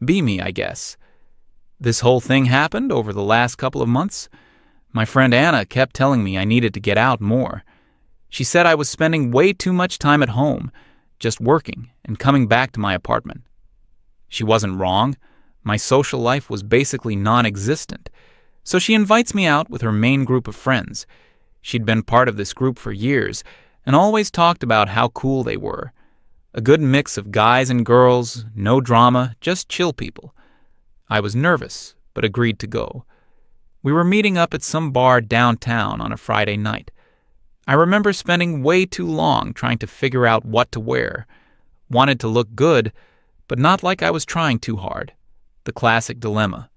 Be me, I guess. This whole thing happened over the last couple of months. My friend Anna kept telling me I needed to get out more. She said I was spending way too much time at home, just working and coming back to my apartment. She wasn't wrong. My social life was basically non-existent. So she invites me out with her main group of friends. She'd been part of this group for years and always talked about how cool they were. A good mix of guys and girls, no drama, just chill people. I was nervous, but agreed to go. We were meeting up at some bar downtown on a Friday night. I remember spending way too long trying to figure out what to wear. Wanted to look good, but not like I was trying too hard. The classic dilemma.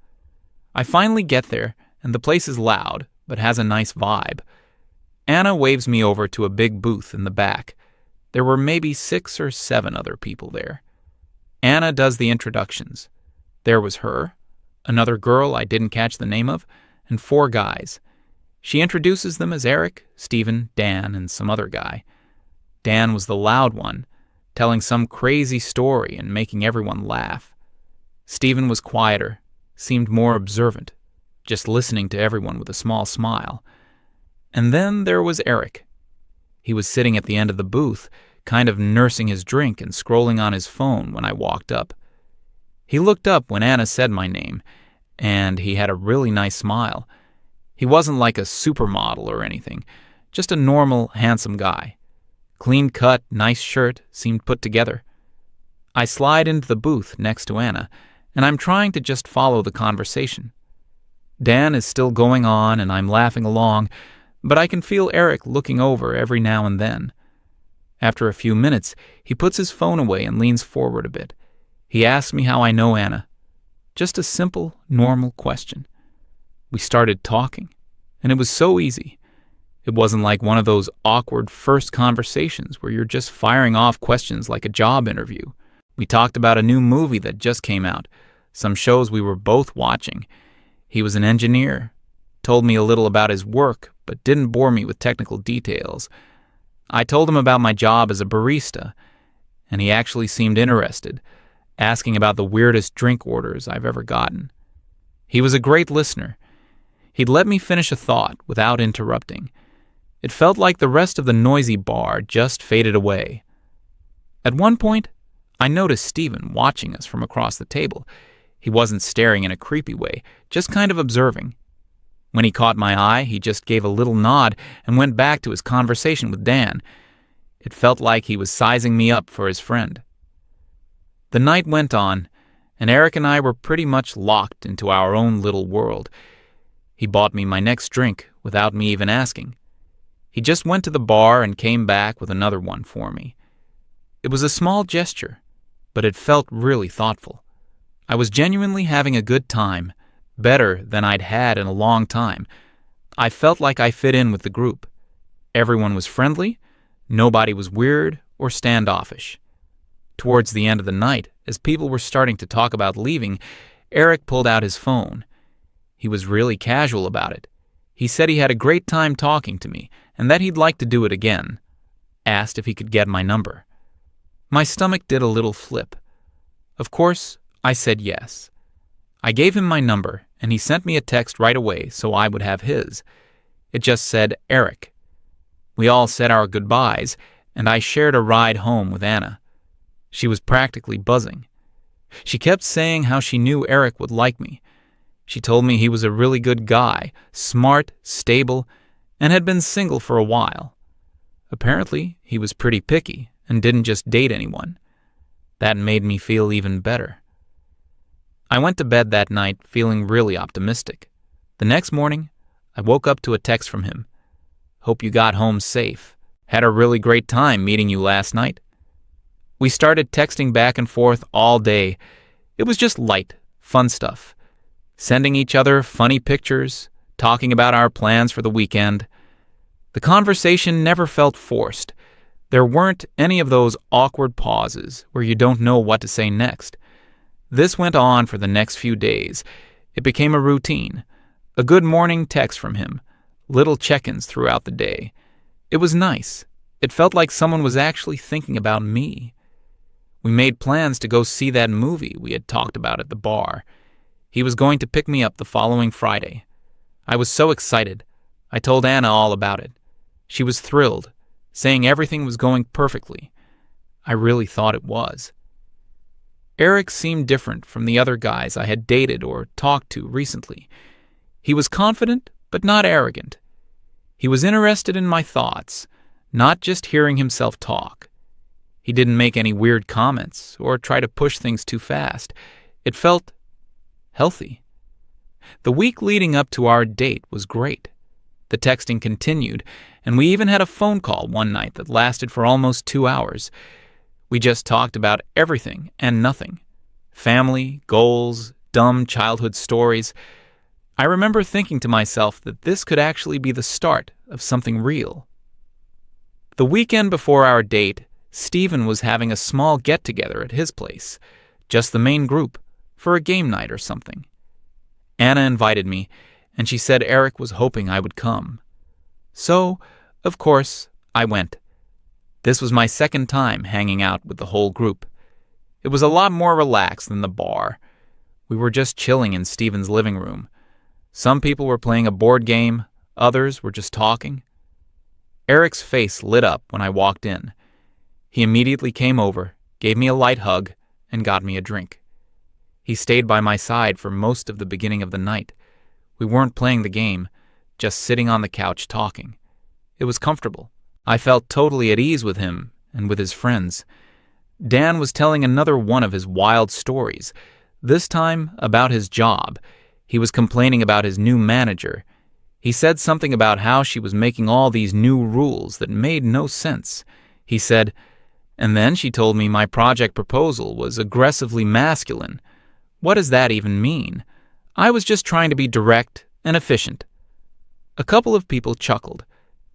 I finally get there, and the place is loud, but has a nice vibe. Anna waves me over to a big booth in the back. There were maybe 6 or 7 other people there. Anna does the introductions. There was her, another girl I didn't catch the name of, and 4 guys. She introduces them as Eric, Steven, Dan, and some other guy. Dan was the loud one, telling some crazy story and making everyone laugh. Steven was quieter, seemed more observant, just listening to everyone with a small smile. And then there was Eric. He was sitting at the end of the booth, kind of nursing his drink and scrolling on his phone when I walked up. He looked up when Anna said my name, and he had a really nice smile. He wasn't like a supermodel or anything, just a normal, handsome guy. Clean cut, nice shirt, seemed put together. I slide into the booth next to Anna, and I'm trying to just follow the conversation. Dan is still going on, and I'm laughing along, but I can feel Eric looking over every now and then. After a few minutes, he puts his phone away and leans forward a bit. He asks me how I know Anna. Just a simple, normal question. We started talking, and it was so easy. It wasn't like one of those awkward first conversations where you're just firing off questions like a job interview. We talked about a new movie that just came out, some shows we were both watching. He was an engineer, told me a little about his work, but didn't bore me with technical details. I told him about my job as a barista, and he actually seemed interested, asking about the weirdest drink orders I've ever gotten. He was a great listener. He'd let me finish a thought without interrupting. It felt like the rest of the noisy bar just faded away. At one point, I noticed Steven watching us from across the table. He wasn't staring in a creepy way, just kind of observing. When he caught my eye, he just gave a little nod and went back to his conversation with Dan. It felt like he was sizing me up for his friend. The night went on, and Eric and I were pretty much locked into our own little world. He bought me my next drink without me even asking. He just went to the bar and came back with another one for me. It was a small gesture, but it felt really thoughtful. I was genuinely having a good time, better than I'd had in a long time. I felt like I fit in with the group. Everyone was friendly, nobody was weird or standoffish. Towards the end of the night, as people were starting to talk about leaving, Eric pulled out his phone. He was really casual about it. He said he had a great time talking to me and that he'd like to do it again. Asked if he could get my number. My stomach did a little flip. Of course, I said yes. I gave him my number, and he sent me a text right away so I would have his. It just said Eric. We all said our goodbyes, and I shared a ride home with Anna. She was practically buzzing. She kept saying how she knew Eric would like me. She told me he was a really good guy, smart, stable, and had been single for a while. Apparently, he was pretty picky and didn't just date anyone. That made me feel even better. I went to bed that night feeling really optimistic. The next morning, I woke up to a text from him. Hope you got home safe. Had a really great time meeting you last night. We started texting back and forth all day. It was just light, fun stuff. Sending each other funny pictures, talking about our plans for the weekend. The conversation never felt forced. There weren't any of those awkward pauses where you don't know what to say next. This went on for the next few days. It became a routine. A good morning text from him. Little check-ins throughout the day. It was nice. It felt like someone was actually thinking about me. We made plans to go see that movie we had talked about at the bar. He was going to pick me up the following Friday. I was so excited. I told Anna all about it. She was thrilled, saying everything was going perfectly. I really thought it was. Eric seemed different from the other guys I had dated or talked to recently. He was confident, but not arrogant. He was interested in my thoughts, not just hearing himself talk. He didn't make any weird comments or try to push things too fast. It felt healthy. The week leading up to our date was great. The texting continued, and we even had a phone call one night that lasted for almost 2 hours. We just talked about everything and nothing. Family, goals, dumb childhood stories. I remember thinking to myself that this could actually be the start of something real. The weekend before our date, Stephen was having a small get-together at his place, just the main group, for a game night or something. Anna invited me, and she said Eric was hoping I would come. So, of course, I went. This was my second time hanging out with the whole group. It was a lot more relaxed than the bar. We were just chilling in Stephen's living room. Some people were playing a board game, others were just talking. Eric's face lit up when I walked in. He immediately came over, gave me a light hug, and got me a drink. He stayed by my side for most of the beginning of the night. We weren't playing the game, just sitting on the couch talking. It was comfortable. I felt totally at ease with him and with his friends. Dan was telling another one of his wild stories, this time about his job. He was complaining about his new manager. He said something about how she was making all these new rules that made no sense. He said, "And then she told me my project proposal was aggressively masculine. What does that even mean? I was just trying to be direct and efficient." A couple of people chuckled,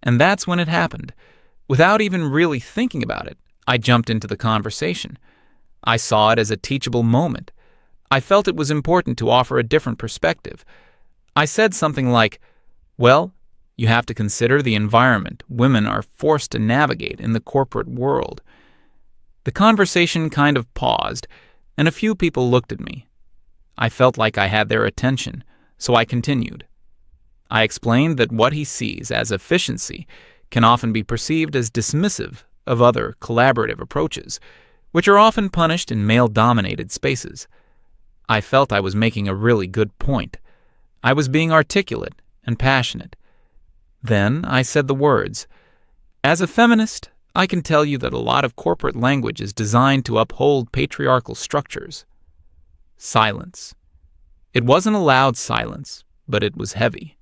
and that's when it happened. Without even really thinking about it, I jumped into the conversation. I saw it as a teachable moment. I felt it was important to offer a different perspective. I said something like, "Well, you have to consider the environment women are forced to navigate in the corporate world." The conversation kind of paused, and a few people looked at me. I felt like I had their attention, so I continued. I explained that what he sees as efficiency can often be perceived as dismissive of other collaborative approaches, which are often punished in male-dominated spaces. I felt I was making a really good point. I was being articulate and passionate. Then I said the words, "As a feminist, I can tell you that a lot of corporate language is designed to uphold patriarchal structures." Silence. It wasn't a loud silence, but it was heavy.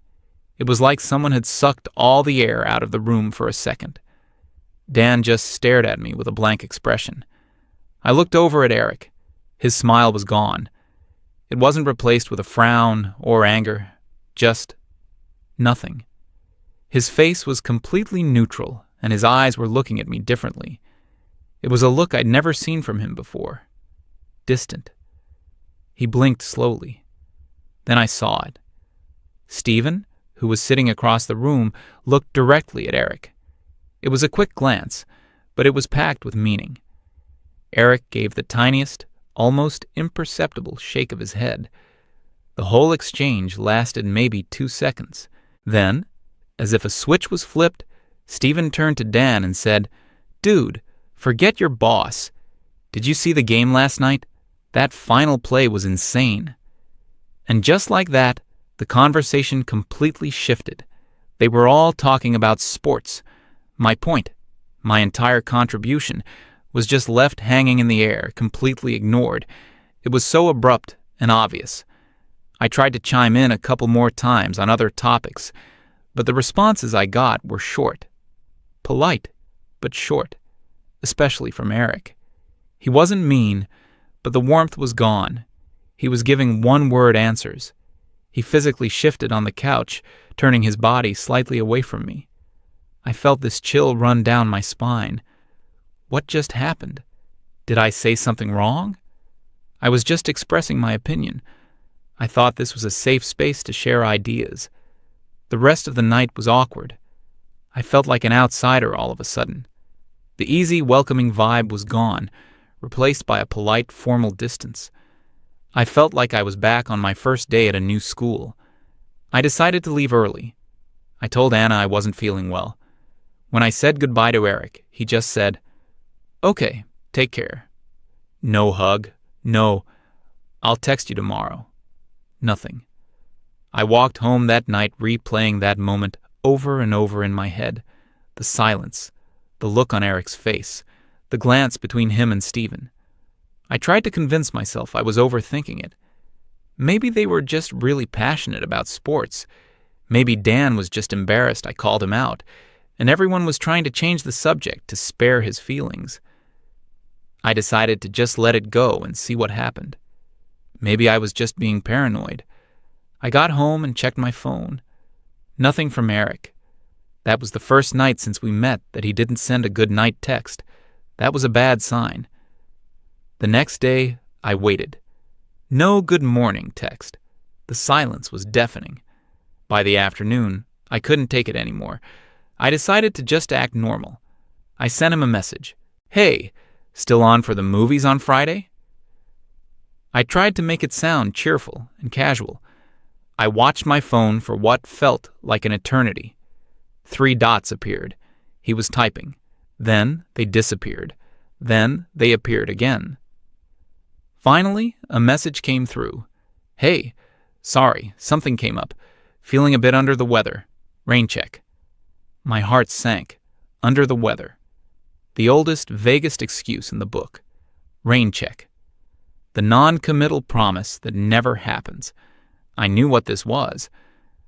It was like someone had sucked all the air out of the room for a second. Dan just stared at me with a blank expression. I looked over at Eric. His smile was gone. It wasn't replaced with a frown or anger, just nothing. His face was completely neutral, and his eyes were looking at me differently. It was a look I'd never seen from him before. Distant. He blinked slowly. Then I saw it. Stephen, who was sitting across the room, looked directly at Eric. It was a quick glance, but it was packed with meaning. Eric gave the tiniest, almost imperceptible shake of his head. The whole exchange lasted maybe 2 seconds. Then, as if a switch was flipped, Stephen turned to Dan and said, "Dude, forget your boss. Did you see the game last night? That final play was insane." And just like that, the conversation completely shifted. They were all talking about sports. My point, my entire contribution, was just left hanging in the air, completely ignored. It was so abrupt and obvious. I tried to chime in a couple more times on other topics, but the responses I got were short. Polite, but short, especially from Eric. He wasn't mean, but the warmth was gone. He was giving one-word answers. He physically shifted on the couch, turning his body slightly away from me. I felt this chill run down my spine. What just happened? Did I say something wrong? I was just expressing my opinion. I thought this was a safe space to share ideas. The rest of the night was awkward. I felt like an outsider all of a sudden. The easy, welcoming vibe was gone, replaced by a polite, formal distance. I felt like I was back on my first day at a new school. I decided to leave early. I told Anna I wasn't feeling well. When I said goodbye to Eric, he just said, "Okay, take care." No hug. No, "I'll text you tomorrow." Nothing. I walked home that night replaying that moment over and over in my head. The silence, the look on Eric's face, the glance between him and Stephen. I tried to convince myself I was overthinking it. Maybe they were just really passionate about sports. Maybe Dan was just embarrassed I called him out, and everyone was trying to change the subject to spare his feelings. I decided to just let it go and see what happened. Maybe I was just being paranoid. I got home and checked my phone. Nothing from Eric. That was the first night since we met that he didn't send a good night text. That was a bad sign. The next day, I waited. No good morning text. The silence was deafening. By the afternoon, I couldn't take it anymore. I decided to just act normal. I sent him a message. "Hey, still on for the movies on Friday?" I tried to make it sound cheerful and casual. I watched my phone for what felt like an eternity. 3 dots appeared. He was typing. Then they disappeared. Then they appeared again. Finally, a message came through. "Hey, sorry, something came up. Feeling a bit under the weather. Rain check." My heart sank. Under the weather. The oldest, vaguest excuse in the book. Rain check. The non-committal promise that never happens. I knew what this was,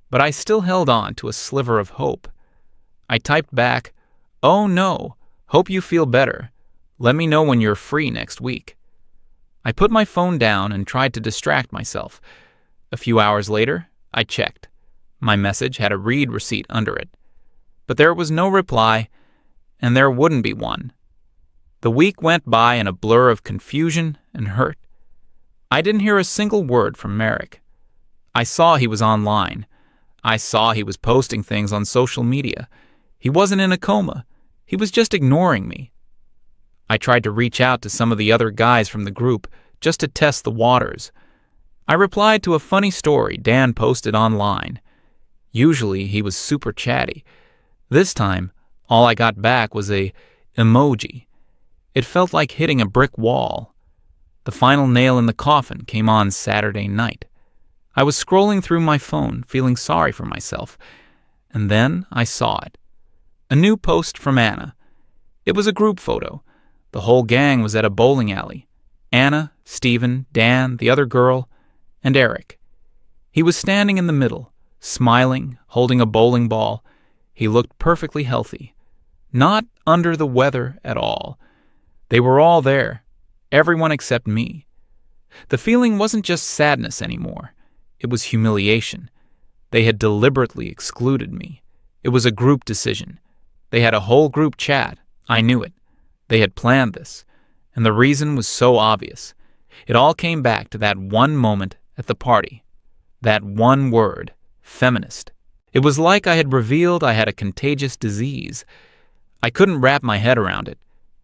but I still held on to a sliver of hope. I typed back, "Oh no, hope you feel better. Let me know when you're free next week." I put my phone down and tried to distract myself. A few hours later, I checked. My message had a read receipt under it. But there was no reply, and there wouldn't be one. The week went by in a blur of confusion and hurt. I didn't hear a single word from Merrick. I saw he was online. I saw he was posting things on social media. He wasn't in a coma. He was just ignoring me. I tried to reach out to some of the other guys from the group just to test the waters. I replied to a funny story Dan posted online. Usually he was super chatty. This time, all I got back was a emoji. It felt like hitting a brick wall. The final nail in the coffin came on Saturday night. I was scrolling through my phone, feeling sorry for myself, and then I saw it. A new post from Anna. It was a group photo. The whole gang was at a bowling alley. Anna, Stephen, Dan, the other girl, and Eric. He was standing in the middle, smiling, holding a bowling ball. He looked perfectly healthy. Not under the weather at all. They were all there, everyone except me. The feeling wasn't just sadness anymore. It was humiliation. They had deliberately excluded me. It was a group decision. They had a whole group chat. I knew it. They had planned this. And the reason was so obvious. It all came back to that one moment at the party. That one word, feminist. It was like I had revealed I had a contagious disease. I couldn't wrap my head around it.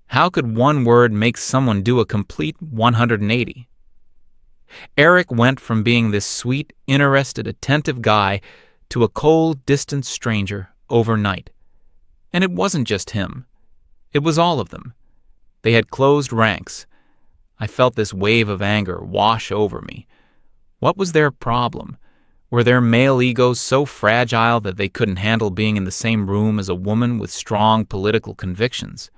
How could one word make someone do a complete 180? Eric went from being this sweet, interested, attentive guy to a cold, distant stranger overnight. And it wasn't just him. It was all of them. They had closed ranks. I felt this wave of anger wash over me. What was their problem? Were their male egos so fragile that they couldn't handle being in the same room as a woman with strong political convictions?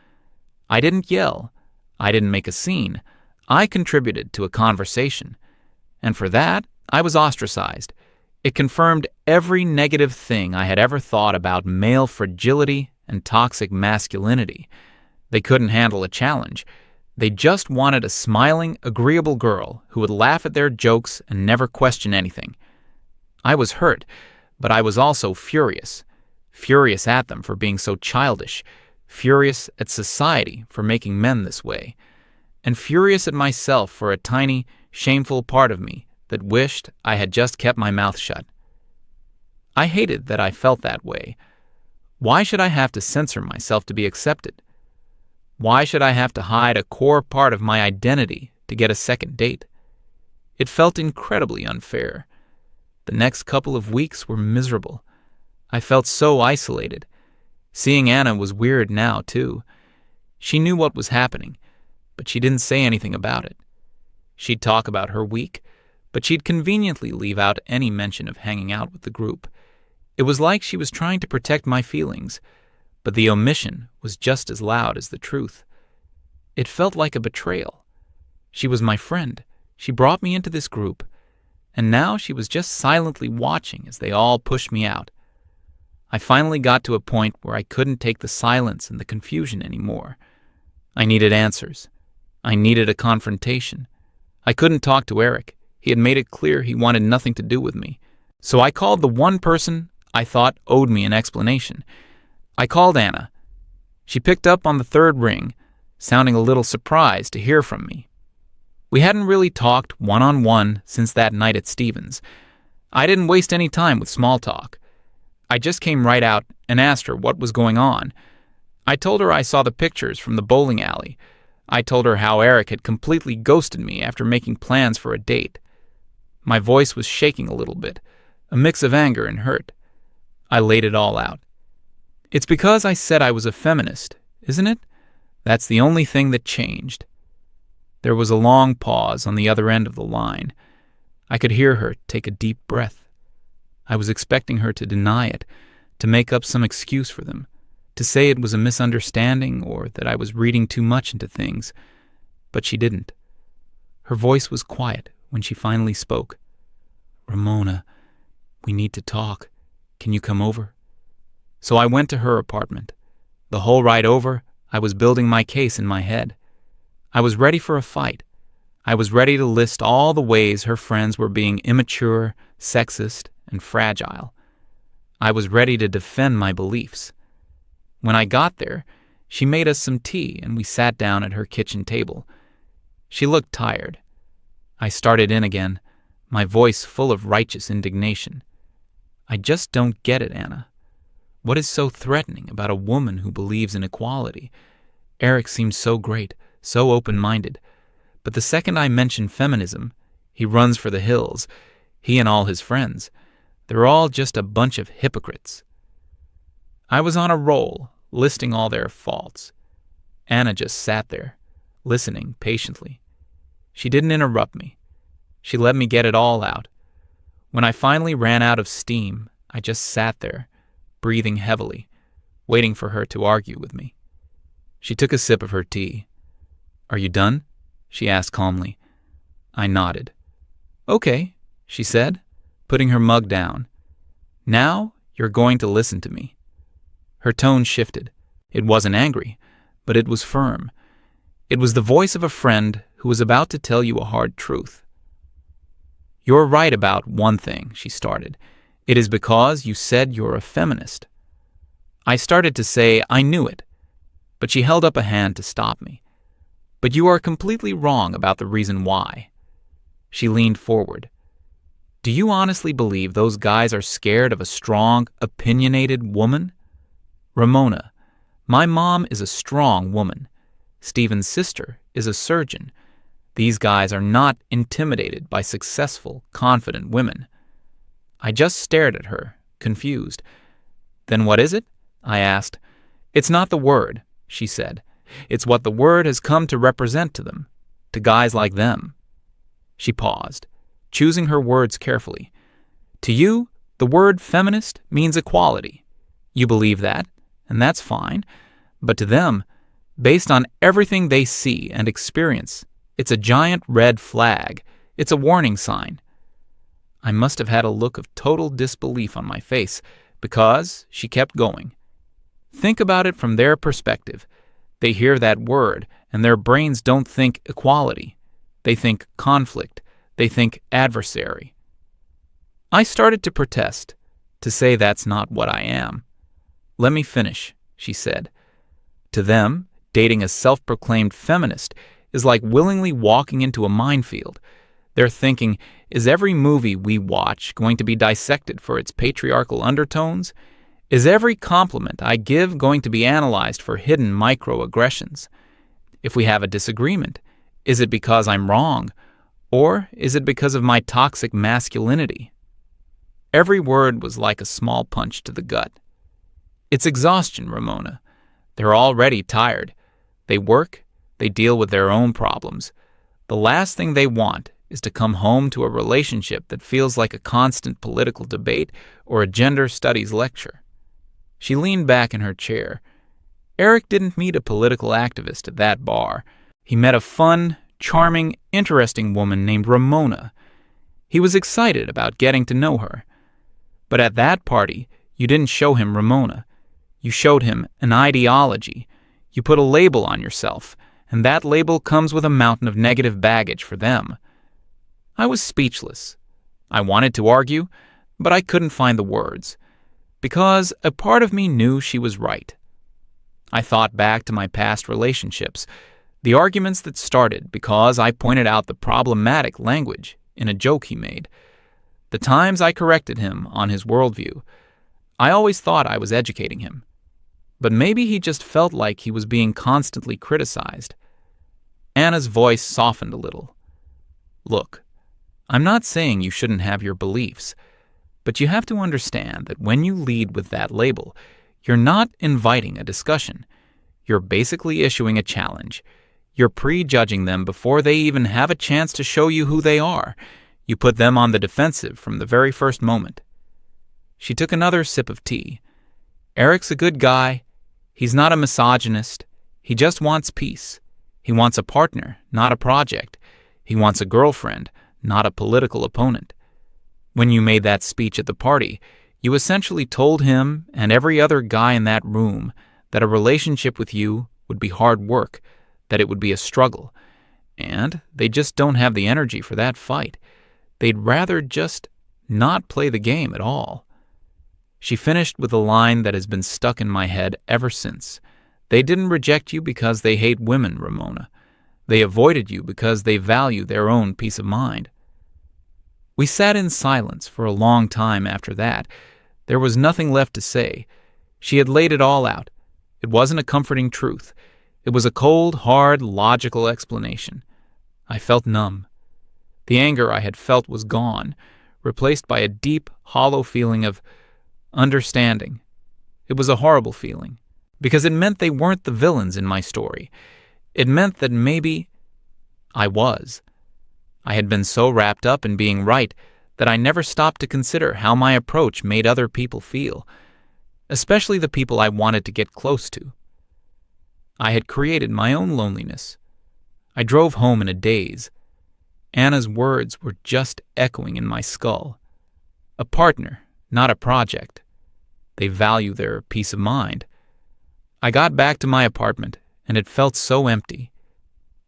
I didn't yell. I didn't make a scene. I contributed to a conversation. And for that, I was ostracized. It confirmed every negative thing I had ever thought about male fragility and toxic masculinity. They couldn't handle a challenge. They just wanted a smiling, agreeable girl who would laugh at their jokes and never question anything. I was hurt, but I was also furious. Furious at them for being so childish. Furious at society for making men this way. And furious at myself for a tiny, shameful part of me that wished I had just kept my mouth shut. I hated that I felt that way. Why should I have to censor myself to be accepted? Why should I have to hide a core part of my identity to get a second date? It felt incredibly unfair. The next couple of weeks were miserable. I felt so isolated. Seeing Anna was weird now, too. She knew what was happening, but she didn't say anything about it. She'd talk about her week, but she'd conveniently leave out any mention of hanging out with the group. It was like she was trying to protect my feelings, but the omission was just as loud as the truth. It felt like a betrayal. She was my friend. She brought me into this group, and now she was just silently watching as they all pushed me out. I finally got to a point where I couldn't take the silence and the confusion anymore. I needed answers. I needed a confrontation. I couldn't talk to Eric. He had made it clear he wanted nothing to do with me. So I called the one person I thought owed me an explanation. I called Anna. She picked up on the third ring, sounding a little surprised to hear from me. We hadn't really talked one-on-one since that night at Stevens. I didn't waste any time with small talk. I just came right out and asked her what was going on. I told her I saw the pictures from the bowling alley. I told her how Eric had completely ghosted me after making plans for a date. My voice was shaking a little bit, a mix of anger and hurt. I laid it all out. It's because I said I was a feminist, isn't it? That's the only thing that changed. There was a long pause on the other end of the line. I could hear her take a deep breath. I was expecting her to deny it, to make up some excuse for them, to say it was a misunderstanding or that I was reading too much into things. But she didn't. Her voice was quiet when she finally spoke. "Ramona, we need to talk. Can you come over?" So I went to her apartment. The whole ride over, I was building my case in my head. I was ready for a fight. I was ready to list all the ways her friends were being immature, sexist, and fragile. I was ready to defend my beliefs. When I got there, she made us some tea and we sat down at her kitchen table. She looked tired. I started in again, my voice full of righteous indignation. "I just don't get it, Anna. What is so threatening about a woman who believes in equality? Eric seems so great, so open-minded. But the second I mention feminism, he runs for the hills. He and all his friends. They're all just a bunch of hypocrites." I was on a roll, listing all their faults. Anna just sat there, listening patiently. She didn't interrupt me. She let me get it all out. When I finally ran out of steam, I just sat there, breathing heavily, waiting for her to argue with me. She took a sip of her tea. "Are you done?" she asked calmly. I nodded. "Okay," she said, putting her mug down. "Now you're going to listen to me." Her tone shifted. It wasn't angry, but it was firm. It was the voice of a friend who was about to tell you a hard truth. "You're right about one thing," she started. "It is because you said you're a feminist." I started to say I knew it, but she held up a hand to stop me. "But you are completely wrong about the reason why." She leaned forward. "Do you honestly believe those guys are scared of a strong, opinionated woman? Ramona, my mom is a strong woman. Stephen's sister is a surgeon. These guys are not intimidated by successful, confident women." I just stared at her, confused. "Then what is it?" I asked. "It's not the word," she said. "It's what the word has come to represent to them, to guys like them." She paused, choosing her words carefully. "To you, the word feminist means equality. You believe that, and that's fine. But to them, based on everything they see and experience, it's a giant red flag. It's a warning sign." I must have had a look of total disbelief on my face, because she kept going. "Think about it from their perspective. They hear that word, and their brains don't think equality. They think conflict. They think adversary." I started to protest, to say that's not what I am. "Let me finish," she said. "To them, dating a self-proclaimed feminist is like willingly walking into a minefield. They're thinking, is every movie we watch going to be dissected for its patriarchal undertones? Is every compliment I give going to be analyzed for hidden microaggressions? If we have a disagreement, is it because I'm wrong, or is it because of my toxic masculinity? Every word was like a small punch to the gut. It's exhaustion, Ramona. They're already tired. They work, they deal with their own problems. The last thing they want is to come home to a relationship that feels like a constant political debate or a gender studies lecture. She leaned back in her chair. Eric didn't meet a political activist at that bar. He met a fun, charming, interesting woman named Ramona. He was excited about getting to know her. But at that party, you didn't show him Ramona. You showed him an ideology. You put a label on yourself, and that label comes with a mountain of negative baggage for them. I was speechless. I wanted to argue, but I couldn't find the words, because a part of me knew she was right. I thought back to my past relationships, the arguments that started because I pointed out the problematic language in a joke he made, the times I corrected him on his worldview. I always thought I was educating him, but maybe he just felt like he was being constantly criticized. Anna's voice softened a little. Look, I'm not saying you shouldn't have your beliefs, but you have to understand that when you lead with that label, you're not inviting a discussion. You're basically issuing a challenge. You're prejudging them before they even have a chance to show you who they are. You put them on the defensive from the very first moment. She took another sip of tea. Eric's a good guy. He's not a misogynist. He just wants peace. He wants a partner, not a project. He wants a girlfriend, not a political opponent. When you made that speech at the party, you essentially told him and every other guy in that room that a relationship with you would be hard work, that it would be a struggle, and they just don't have the energy for that fight. They'd rather just not play the game at all. She finished with a line that has been stuck in my head ever since. They didn't reject you because they hate women, Ramona. They avoided you because they value their own peace of mind. We sat in silence for a long time after that. There was nothing left to say. She had laid it all out. It wasn't a comforting truth. It was a cold, hard, logical explanation. I felt numb. The anger I had felt was gone, replaced by a deep, hollow feeling of understanding. It was a horrible feeling, because it meant they weren't the villains in my story. It meant that maybe I was. I had been so wrapped up in being right that I never stopped to consider how my approach made other people feel, especially the people I wanted to get close to. I had created my own loneliness. I drove home in a daze. Anna's words were just echoing in my skull. A partner, not a project. They value their peace of mind. I got back to my apartment, and it felt so empty.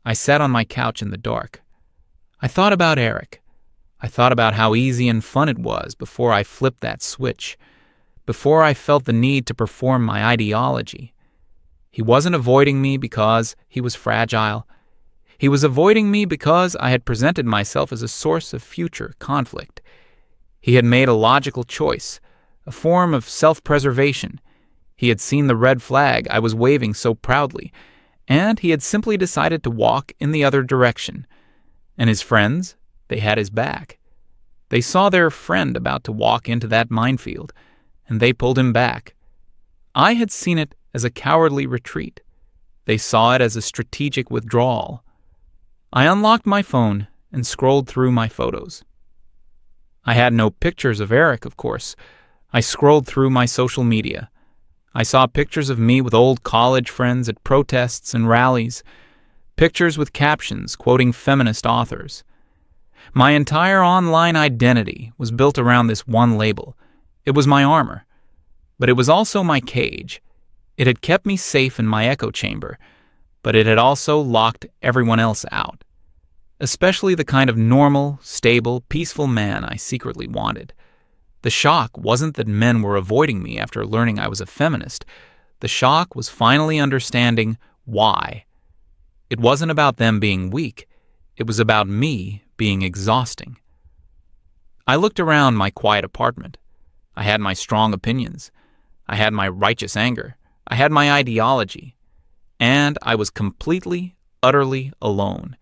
I sat on my couch in the dark. I thought about Eric. I thought about how easy and fun it was before I flipped that switch, before I felt the need to perform my ideology. He wasn't avoiding me because he was fragile. He was avoiding me because I had presented myself as a source of future conflict. He had made a logical choice, a form of self-preservation. He had seen the red flag I was waving so proudly, and he had simply decided to walk in the other direction. And his friends, they had his back. They saw their friend about to walk into that minefield, and they pulled him back. I had seen it as a cowardly retreat. They saw it as a strategic withdrawal. I unlocked my phone and scrolled through my photos. I had no pictures of Eric, of course. I scrolled through my social media. I saw pictures of me with old college friends at protests and rallies, pictures with captions quoting feminist authors. My entire online identity was built around this one label. It was my armor, but it was also my cage. It had kept me safe in my echo chamber, but it had also locked everyone else out, especially the kind of normal, stable, peaceful man I secretly wanted. The shock wasn't that men were avoiding me after learning I was a feminist. The shock was finally understanding why. It wasn't about them being weak. It was about me being exhausting. I looked around my quiet apartment. I had my strong opinions. I had my righteous anger. I had my ideology. And I was completely, utterly alone.